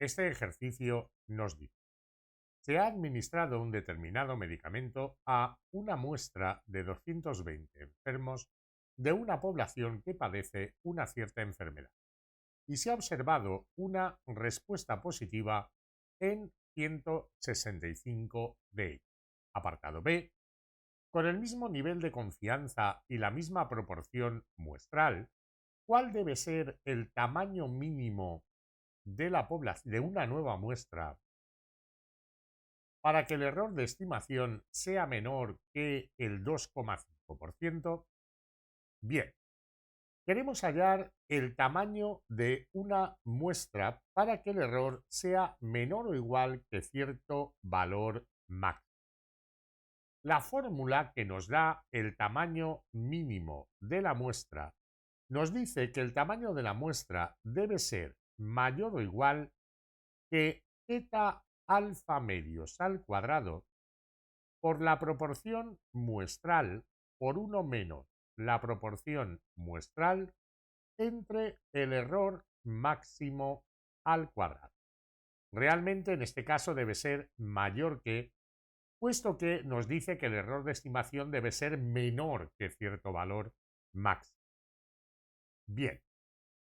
Este ejercicio nos dice: se ha administrado un determinado medicamento a una muestra de 220 enfermos de una población que padece una cierta enfermedad y se ha observado una respuesta positiva en 165 de ellos. Apartado B. Con el mismo nivel de confianza y la misma proporción muestral, ¿cuál debe ser el tamaño mínimo de la población de una nueva muestra para que el error de estimación sea menor que el 2,5%? Bien, queremos hallar el tamaño de una muestra para que el error sea menor o igual que cierto valor máximo. La fórmula que nos da el tamaño mínimo de la muestra nos dice que el tamaño de la muestra debe ser mayor o igual que eta alfa medios al cuadrado por la proporción muestral por 1 menos la proporción muestral entre el error máximo al cuadrado. Realmente en este caso debe ser mayor que, puesto que nos dice que el error de estimación debe ser menor que cierto valor máximo. Bien,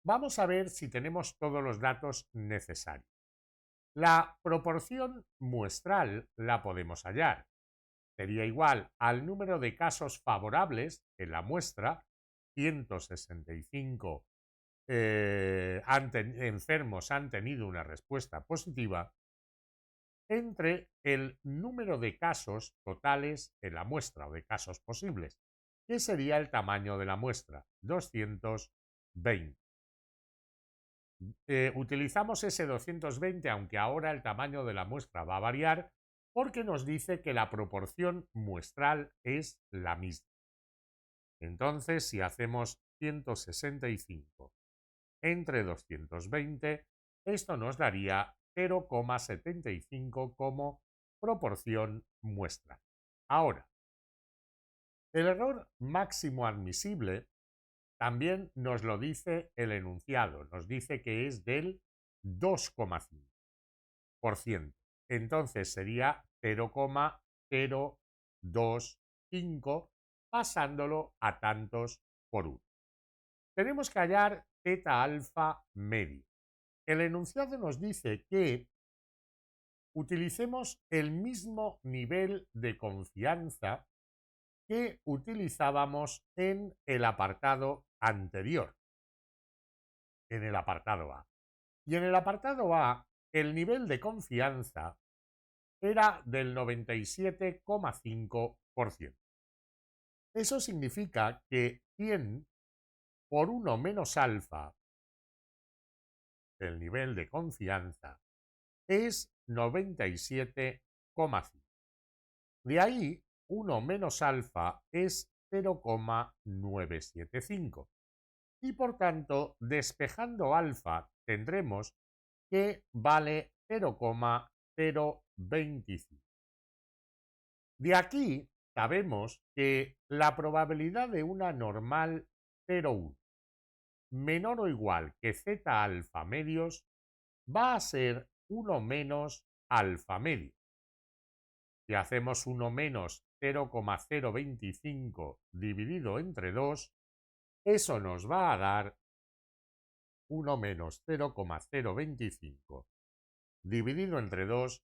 vamos a ver si tenemos todos los datos necesarios. La proporción muestral la podemos hallar. Sería igual al número de casos favorables en la muestra, 165 enfermos han tenido una respuesta positiva, entre el número de casos totales en la muestra o de casos posibles, que sería el tamaño de la muestra, 220. Utilizamos ese 220, aunque ahora el tamaño de la muestra va a variar, porque nos dice que la proporción muestral es la misma. Entonces, si hacemos 165 entre 220, esto nos daría 0,75 como proporción muestral. Ahora, el error máximo admisible también nos lo dice el enunciado, nos dice que es del 2,5%. Entonces sería 0,025 pasándolo a tantos por 1. Tenemos que hallar teta alfa medio. El enunciado nos dice que utilicemos el mismo nivel de confianza que utilizábamos en el apartado anterior, en el apartado A. Y en el apartado A, el nivel de confianza era del 97,5%. Eso significa que 100 por 1 menos alfa, el nivel de confianza, es 97,5. De ahí, 1 menos alfa es 0,975. Y por tanto, despejando alfa, tendremos que vale 0,025. De aquí sabemos que la probabilidad de una normal 0,1 menor o igual que z alfa medios va a ser 1 menos alfa medio. Si hacemos 1 menos 0,025 dividido entre 2, eso nos va a dar 1 menos 0,025 dividido entre 2,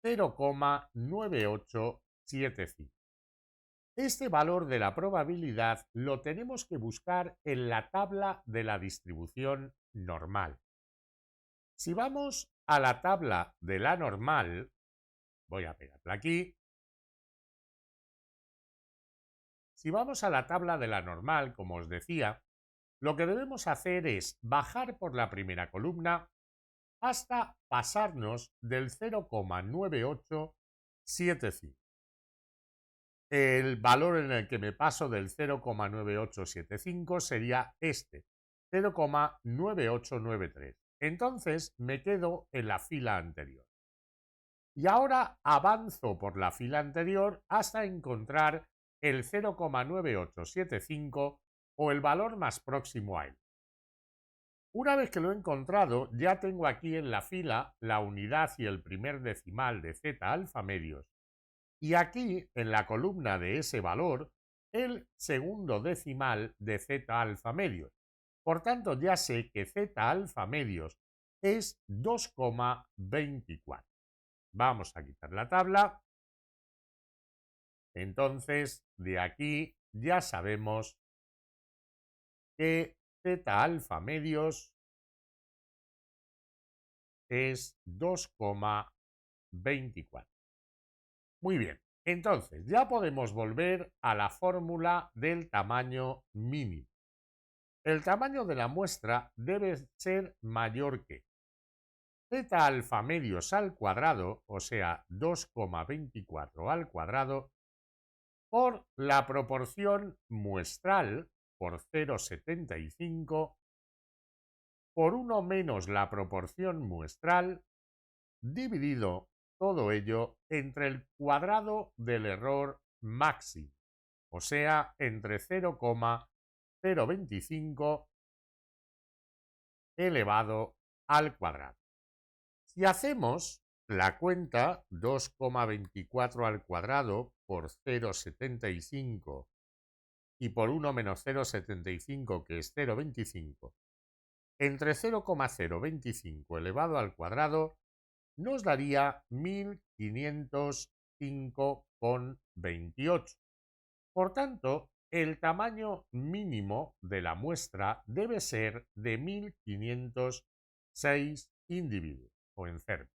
0,9875. Este valor de la probabilidad lo tenemos que buscar en la tabla de la distribución normal. Si vamos a la tabla de la normal, voy a pegarla aquí. Si vamos a la tabla de la normal, como os decía, lo que debemos hacer es bajar por la primera columna hasta pasarnos del 0,9875. El valor en el que me paso del 0,9875 sería este, 0,9893. Entonces me quedo en la fila anterior. Y ahora avanzo por la fila anterior hasta encontrar el 0,9875 o el valor más próximo a él. Una vez que lo he encontrado, ya tengo aquí en la fila la unidad y el primer decimal de z alfa medios. Y aquí, en la columna de ese valor, el segundo decimal de z alfa medios. Por tanto, ya sé que z alfa medios es 2,24. Vamos a quitar la tabla. Entonces, de aquí ya sabemos que z alfa medios es 2,24. Muy bien, entonces ya podemos volver a la fórmula del tamaño mínimo. El tamaño de la muestra debe ser mayor que z alfa medios al cuadrado, o sea, 2,24 al cuadrado, por la proporción muestral, por 0,75, por 1 menos la proporción muestral, dividido todo ello entre el cuadrado del error máximo, o sea, entre 0,025 elevado al cuadrado. Si hacemos la cuenta 2,24 al cuadrado por 0,75 y por 1 menos 0,75 que es 0,25, entre 0,025 elevado al cuadrado nos daría 1505,28. Por tanto, el tamaño mínimo de la muestra debe ser de 1506 individuos o enfermos.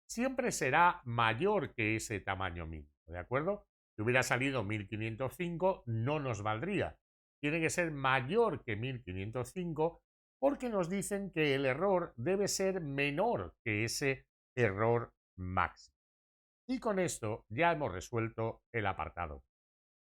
Siempre será mayor que ese tamaño mínimo, ¿de acuerdo? Si hubiera salido 1505 no nos valdría. Tiene que ser mayor que 1505 porque nos dicen que el error debe ser menor que ese error máximo. Y con esto ya hemos resuelto el apartado.